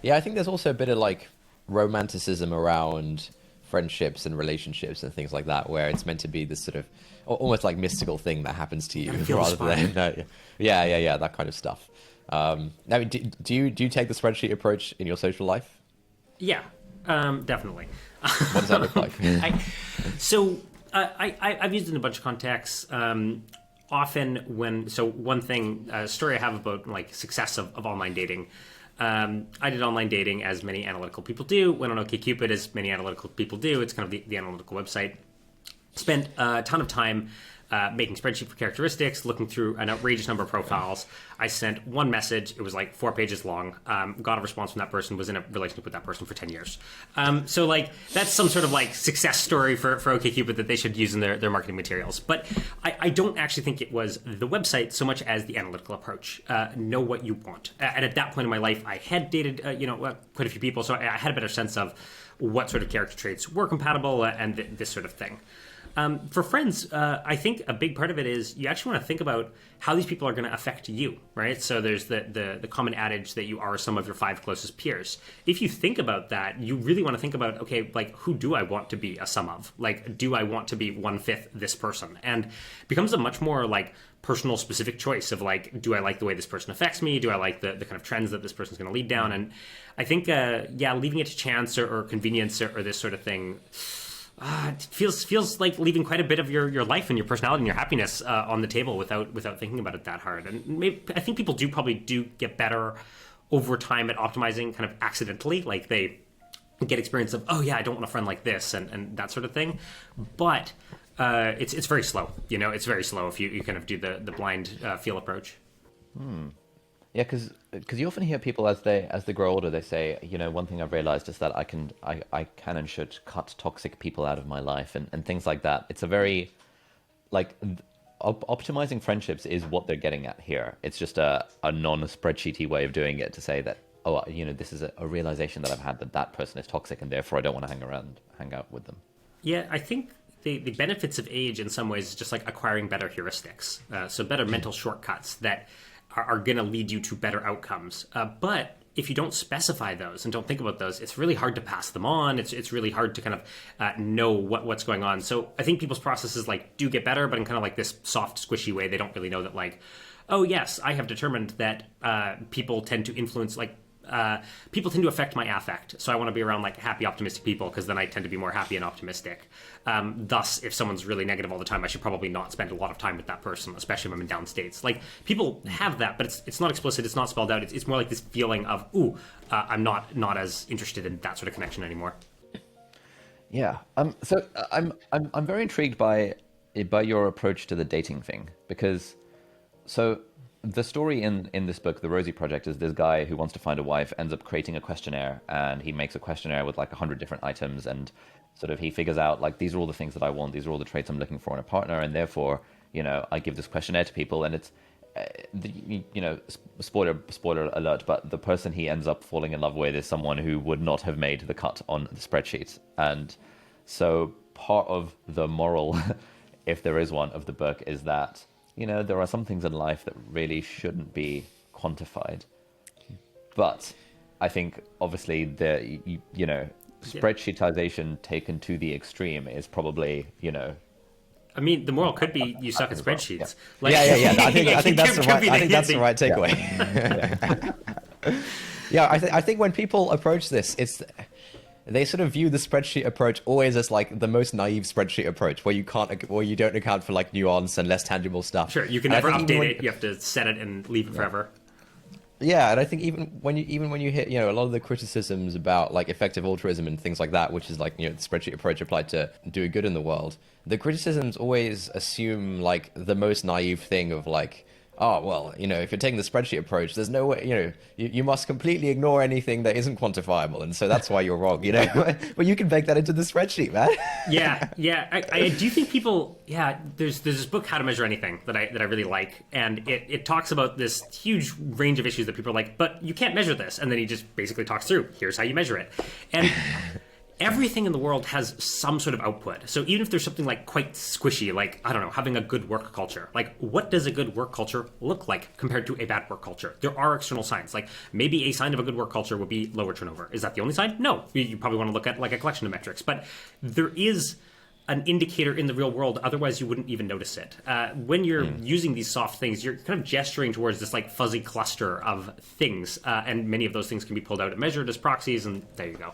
Yeah, I think there's also a bit of like romanticism around friendships and relationships and things like that, where it's meant to be this sort of almost like mystical thing that happens to you Gotta feel the rather spark. than yeah, that kind of stuff. I mean, do you take the spreadsheet approach in your social life? Yeah, definitely. What does that look like? I, so I've used it in a bunch of contexts. Often when one thing story I have about like success of online dating. I did online dating as many analytical people do. Went on OkCupid as many analytical people do. It's kind of the analytical website. Spent a ton of time making spreadsheet for characteristics, looking through an outrageous number of profiles. I sent one message. It was like 4 pages long. Got a response from that person. Was in a relationship with that person for 10 years. So like that's some sort of like success story for OkCupid that they should use in their marketing materials. But I don't actually think it was the website so much as the analytical approach. Know what you want. And at that point in my life, I had dated quite a few people, so I had a better sense of what sort of character traits were compatible and this sort of thing. For friends, I think a big part of it is you actually want to think about how these people are going to affect you, right? So there's the common adage that you are some of your 5 closest peers. If you think about that, you really want to think about, okay, like who do I want to be a sum of? Like, do I want to be 1/5 this person? And it becomes a much more like personal specific choice of like, do I like the way this person affects me? Do I like the kind of trends that this person's going to lead down? And I think, leaving it to chance or convenience or this sort of thing, it feels like leaving quite a bit of your life and your personality and your happiness on the table without thinking about it that hard. And maybe, I think people probably do get better over time at optimizing kind of accidentally. Like they get experience of, oh yeah, I don't want a friend like this and that sort of thing. But it's very slow. It's very slow if you kind of do the blind feel approach. Yeah, because you often hear people as they grow older, they say, one thing I've realized is that I can and should cut toxic people out of my life and things like that. It's a very like optimizing friendships is what they're getting at here. It's just a non-spreadsheety way of doing it to say that, oh, this is a realization that I've had that person is toxic and therefore I don't want to hang out with them. Yeah, I think the benefits of age in some ways is just like acquiring better heuristics, so better mental shortcuts that are going to lead you to better outcomes. But if you don't specify those and don't think about those, it's really hard to pass them on. It's really hard to kind of know what's going on. So I think people's processes like do get better, but in kind of like this soft, squishy way. They don't really know that like, oh yes, I have determined that people tend to influence like people tend to affect my affect. So I want to be around like happy, optimistic people because then I tend to be more happy and optimistic. Thus, if someone's really negative all the time, I should probably not spend a lot of time with that person, especially if I'm in down states. Like people have that, but it's not explicit. It's not spelled out. It's more like this feeling of, I'm not as interested in that sort of connection anymore. Yeah. So I'm very intrigued by your approach to the dating thing because so. The story in this book, The Rosie Project, is this guy who wants to find a wife, ends up creating a questionnaire, and he makes a questionnaire with like 100 different items, and sort of he figures out like these are all the things that I want, these are all the traits I'm looking for in a partner, and therefore, I give this questionnaire to people, and it's, spoiler alert, but the person he ends up falling in love with is someone who would not have made the cut on the spreadsheet, and so part of the moral, if there is one, of the book is that there are some things in life that really shouldn't be quantified. But I think obviously the spreadsheetization taken to the extreme is probably I mean, the moral could be you suck at spreadsheets. Yeah. Like, yeah. I think that's the right. I think that's the right takeaway. Yeah, I think when people approach this, they sort of view the spreadsheet approach always as like the most naive spreadsheet approach, where you don't account for like nuance and less tangible stuff. Sure, you can never update it. You have to set it and leave it forever. Yeah, and I think even when you hit a lot of the criticisms about like effective altruism and things like that, which is like the spreadsheet approach applied to doing good in the world, the criticisms always assume like the most naive thing of like, oh, well, if you're taking the spreadsheet approach, there's no way, you must completely ignore anything that isn't quantifiable. And so that's why you're wrong, But you can bake that into the spreadsheet, man. Yeah. I do think people, there's this book, How to Measure Anything, that I really like. And it talks about this huge range of issues that people are like, but you can't measure this. And then he just basically talks through, here's how you measure it. And everything in the world has some sort of output. So even if there's something like quite squishy, like, I don't know, having a good work culture, like what does a good work culture look like compared to a bad work culture? There are external signs. Like maybe a sign of a good work culture would be lower turnover. Is that the only sign? No. You probably want to look at like a collection of metrics, but there is an indicator in the real world, otherwise you wouldn't even notice it. When you're using these soft things, you're kind of gesturing towards this like fuzzy cluster of things, and many of those things can be pulled out and measured as proxies, and there you go.